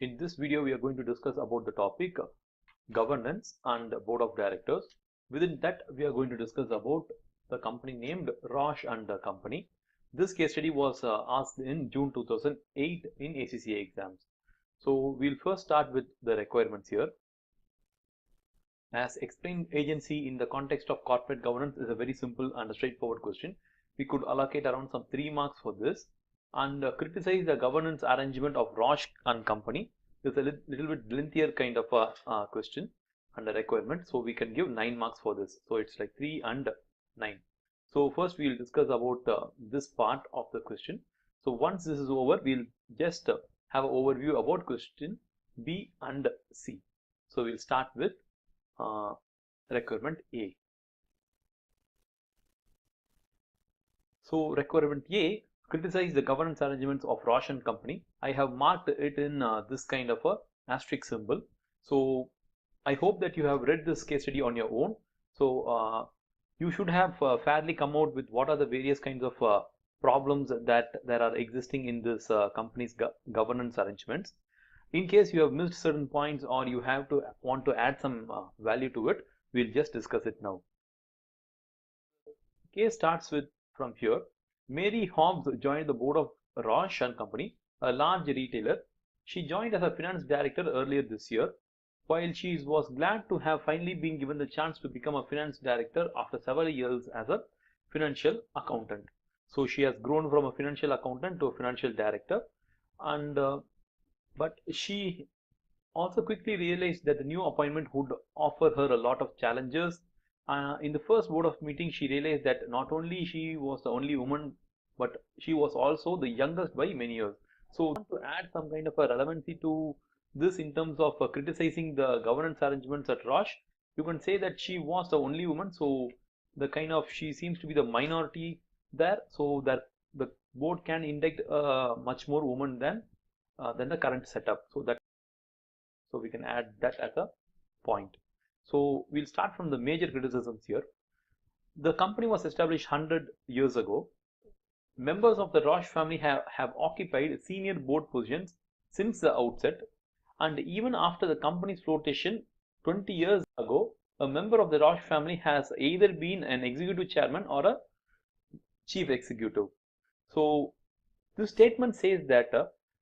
In this video, we are going to discuss about the topic governance and board of directors. Within that, we are going to discuss about the company named Rosh Company. This case study was asked in June 2008 in ACCA exams. So we'll first start with the requirements here. As explained, agency in the context of corporate governance is a very simple and straightforward question. We could allocate around some 3 marks for this, and criticize the governance arrangement of Rosh and Company. It's a little bit lengthier kind of a question and a requirement, so we can give 9 marks for this. So it's like 3 and 9. So first we'll discuss about this part of the question. So once this is over, we'll just have an overview about question B and C. So we'll start with requirement A. So requirement A, criticize the governance arrangements of Rosh and Company. I have marked it in this kind of a asterisk symbol. So I hope that you have read this case study on your own. So you should have fairly come out with what are the various kinds of problems that there are existing in this company's governance arrangements. In case you have missed certain points or you want to add some value to it, we'll just discuss it now. Case starts with from here. Mary Hobbs joined the board of Rosh and Company, a large retailer. She joined as a finance director earlier this year. While she was glad to have finally been given the chance to become a finance director after several years as a financial accountant. So she has grown from a financial accountant to a financial director, and but she also quickly realized that the new appointment would offer her a lot of challenges. In the first board of meeting, she realized that not only she was the only woman, but she was also the youngest by many years. So to add some kind of a relevancy to this in terms of criticizing the governance arrangements at Rosh, you can say that she was the only woman. So she seems to be the minority there, so that the board can induct much more women than the current setup. So we can add that as a point. So we'll start from the major criticisms here. The company was established 100 years ago. Members of the Rosh family have occupied senior board positions since the outset, and even after the company's flotation 20 years ago, a member of the Rosh family has either been an executive chairman or a chief executive. So this statement says that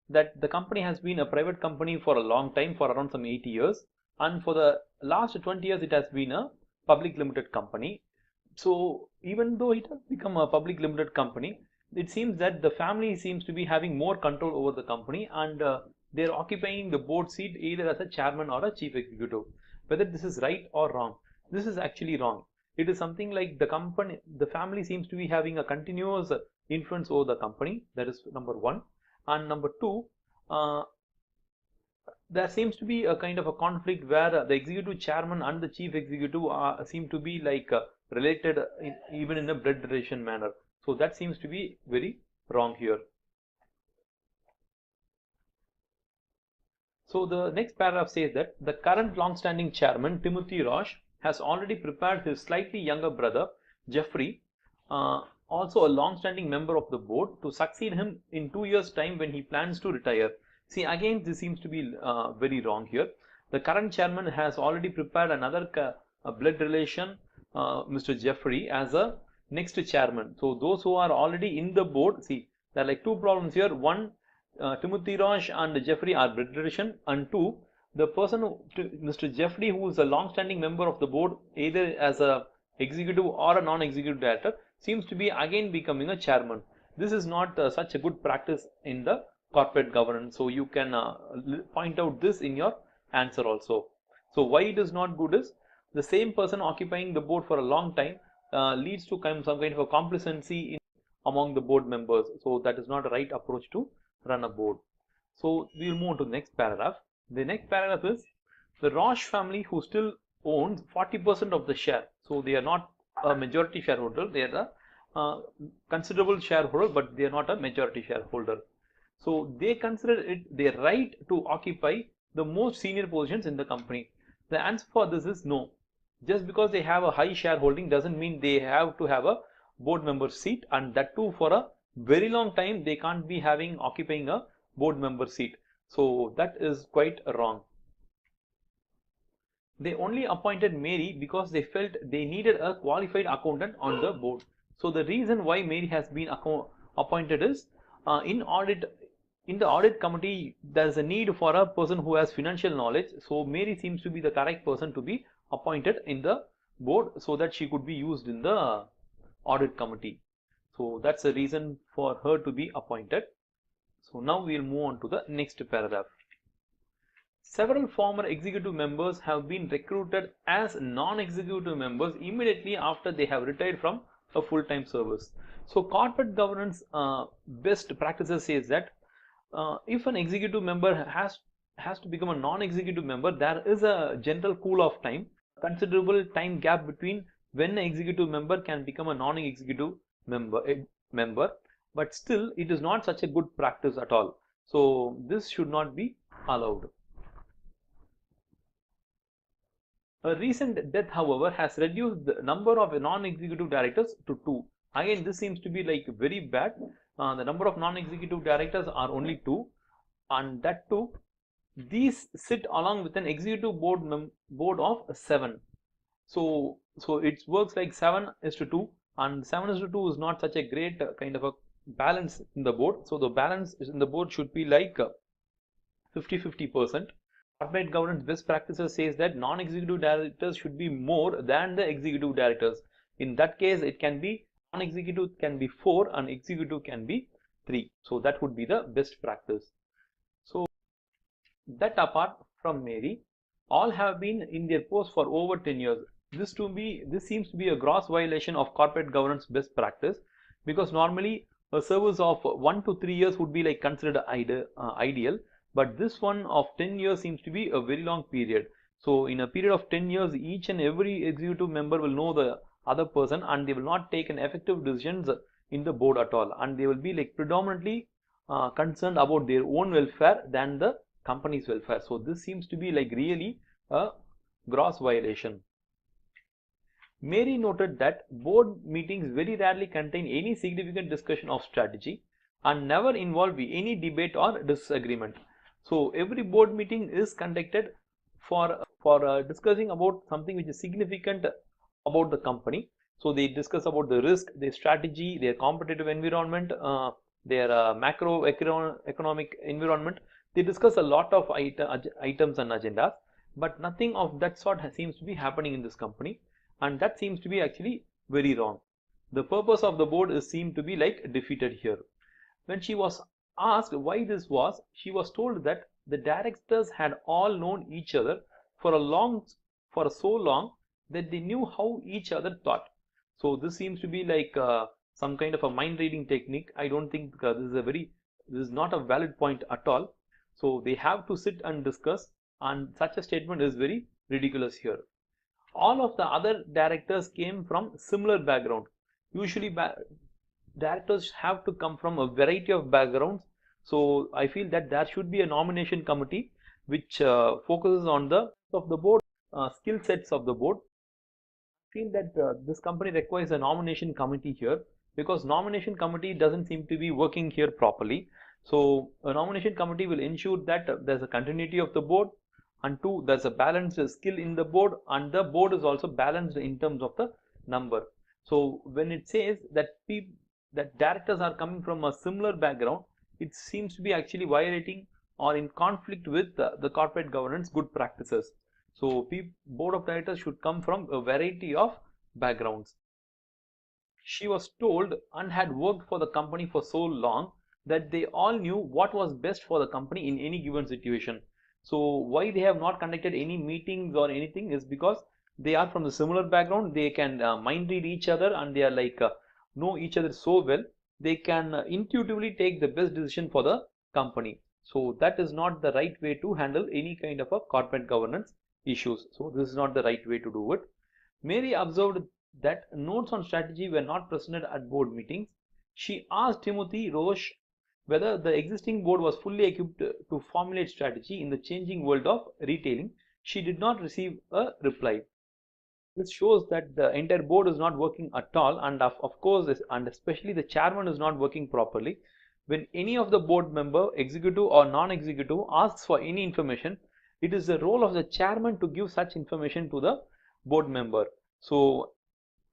the company has been a private company for a long time, for around some 80 years, and for the last 20 years it has been a public limited company. So even though it has become a public limited company, it seems that the family seems to be having more control over the company, and they're occupying the board seat either as a chairman or a chief executive. Whether this is right or wrong, this is actually wrong. It is something like the family seems to be having a continuous influence over the company. That is number one. And number two, there seems to be a kind of a conflict where the executive chairman and the chief executive seem to be related even in a blood relation manner. So that seems to be very wrong here. So the next paragraph says that the current long-standing chairman, Timothy Rosh, has already prepared his slightly younger brother, Jeffrey, also a long-standing member of the board, to succeed him in 2 years' time when he plans to retire. See, again, this seems to be very wrong here. The current chairman has already prepared another blood relation, Mr. Jeffrey, as a next chairman. So those who are already in the board, see, there are like two problems here. One, Timothy Rosh and Jeffrey are blood relation, and two, the person, Mr. Jeffrey, who is a long-standing member of the board, either as a executive or a non-executive director, seems to be again becoming a chairman. This is not such a good practice in the corporate governance. So you can point out this in your answer also. So why it is not good is the same person occupying the board for a long time leads to some kind of a complacency among the board members. So that is not a right approach to run a board. So we will move on to the next paragraph. The next paragraph is the Rosh family, who still owns 40% of the share. So they are not a majority shareholder. They are a considerable shareholder, but they are not a majority shareholder. So they consider it their right to occupy the most senior positions in the company. The answer for this is no. Just because they have a high shareholding doesn't mean they have to have a board member seat, and that too for a very long time. They can't be occupying a board member seat. So that is quite wrong. They only appointed Mary because they felt they needed a qualified accountant on the board. So the reason why Mary has been appointed is in the audit committee there's a need for a person who has financial knowledge. So Mary seems to be the correct person to be appointed in the board so that she could be used in the audit committee. So that's the reason for her to be appointed. So now we'll move on to the next paragraph. Several former executive members have been recruited as non-executive members immediately after they have retired from a full-time service. So corporate governance best practices says that if an executive member has to become a non-executive member, there is a general cool off time, considerable time gap between when an executive member can become a non-executive member, but still it is not such a good practice at all. So this should not be allowed. A recent death, however, has reduced the number of non-executive directors to 2. Again, this seems to be like very bad. The number of non-executive directors are only 2, and that too, these sit along with an executive board of 7. So it works like 7:2, and 7:2 is not such a great kind of a balance in the board. So the balance in the board should be like 50-50%. Corporate governance best practices says that non-executive directors should be more than the executive directors. In that case, it can be non-executive can be 4 and executive can be 3. So that would be the best practice. So that apart from Mary, all have been in their post for over 10 years. This seems to be a gross violation of corporate governance best practice, because normally a service of 1 to 3 years would be like considered ideal, but this one of 10 years seems to be a very long period. So in a period of 10 years, each and every executive member will know the other person, and they will not take an effective decisions in the board at all, and they will be like predominantly concerned about their own welfare than the company's welfare. So this seems to be like really a gross violation. Mary noted that board meetings very rarely contain any significant discussion of strategy and never involve any debate or disagreement. So every board meeting is conducted for discussing about something which is significant about the company. So they discuss about the risk, their strategy, their competitive environment, their macroeconomic environment. They discuss a lot of items and agendas, but nothing of that sort seems to be happening in this company, and that seems to be actually very wrong. The purpose of the board is seen to be like defeated here. When she was asked why this was, she was told that the directors had all known each other for so long that they knew how each other thought. So this seems to be like some kind of a mind reading technique. I don't think this is not a valid point at all. So they have to sit and discuss, and such a statement is very ridiculous here. All of the other directors came from similar background. Usually directors have to come from a variety of backgrounds. So I feel that there should be a nomination committee which focuses on the board skill sets of the board. I feel that this company requires a nomination committee here, because nomination committee doesn't seem to be working here properly. So a nomination committee will ensure that there's a continuity of the board, and 2, there's a balanced skill in the board, and the board is also balanced in terms of the number. So when it says that directors are coming from a similar background, it seems to be actually violating or in conflict with the corporate governance good practices. So board of directors should come from a variety of backgrounds. She was told and had worked for the company for so long that they all knew what was best for the company in any given situation. So why they have not conducted any meetings or anything is because they are from the similar background. They can mind read each other, and they are like know each other so well, they can intuitively take the best decision for the company. So that is not the right way to handle any kind of a corporate governance issues. So this is not the right way to do it. Mary observed that notes on strategy were not presented at board meetings. She asked Timothy Roche whether the existing board was fully equipped to formulate strategy in the changing world of retailing. She did not receive a reply. This shows that the entire board is not working at all, and of course, and especially the chairman is not working properly, when any of the board member, executive or non-executive, asks for any information, it is the role of the chairman to give such information to the board member. So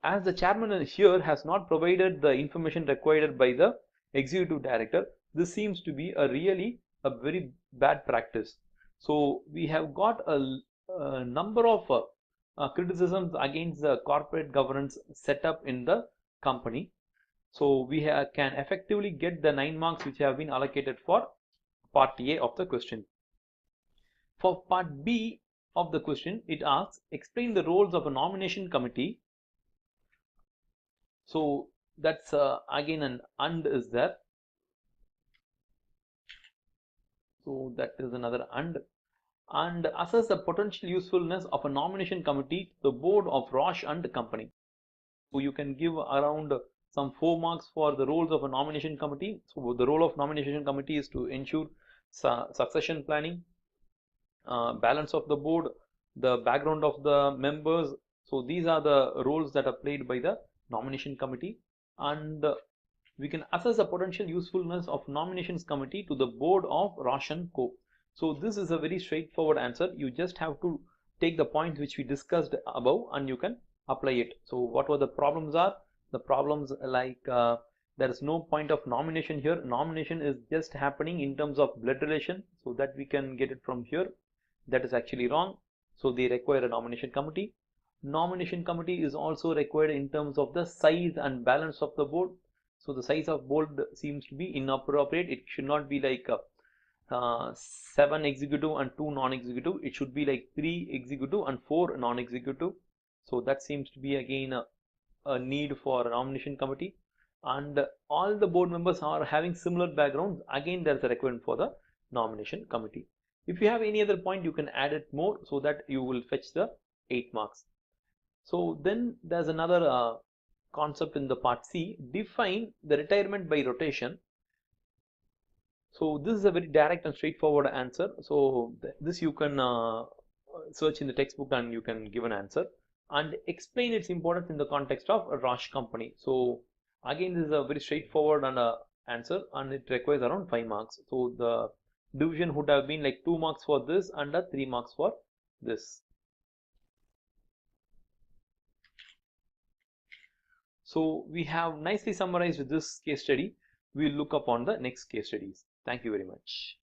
as the chairman here has not provided the information required by the executive director, this seems to be a very bad practice. So we have got a number of criticisms against the corporate governance set up in the company. So we can effectively get the 9 marks which have been allocated for part A of the question. For part B of the question, it asks, explain the roles of a nomination committee. So that's again an and is there. So that is another and assess the potential usefulness of a nomination committee to the board of Rosh and Company. So you can give around some 4 marks for the roles of a nomination committee. So the role of nomination committee is to ensure succession planning, balance of the board, the background of the members. So these are the roles that are played by the nomination committee, and we can assess the potential usefulness of nominations committee to the board of Rosh Co. So this is a very straightforward answer. You just have to take the points which we discussed above and you can apply it. So what were the problems are? The problems like there is no point of nomination here. Nomination is just happening in terms of blood relation, so that we can get it from here. That is actually wrong. So they require a nomination committee. Nomination committee is also required in terms of the size and balance of the board. So the size of board seems to be inappropriate. It should not be like 7 executive and 2 non-executive. It should be like 3 executive and 4 non-executive. So that seems to be again a need for a nomination committee. And all the board members are having similar backgrounds. Again, there's a requirement for the nomination committee. If you have any other point, you can add it more so that you will fetch the 8 marks. So then there's another concept in the part C, define the retirement by rotation. So this is a very direct and straightforward answer. So this you can search in the textbook and you can give an answer and explain its importance in the context of a Rosh company. So again, this is a very straightforward and answer, and it requires around 5 marks. So the division would have been like 2 marks for this and 3 marks for this. So we have nicely summarized this case study. We'll look upon the next case studies. Thank you very much.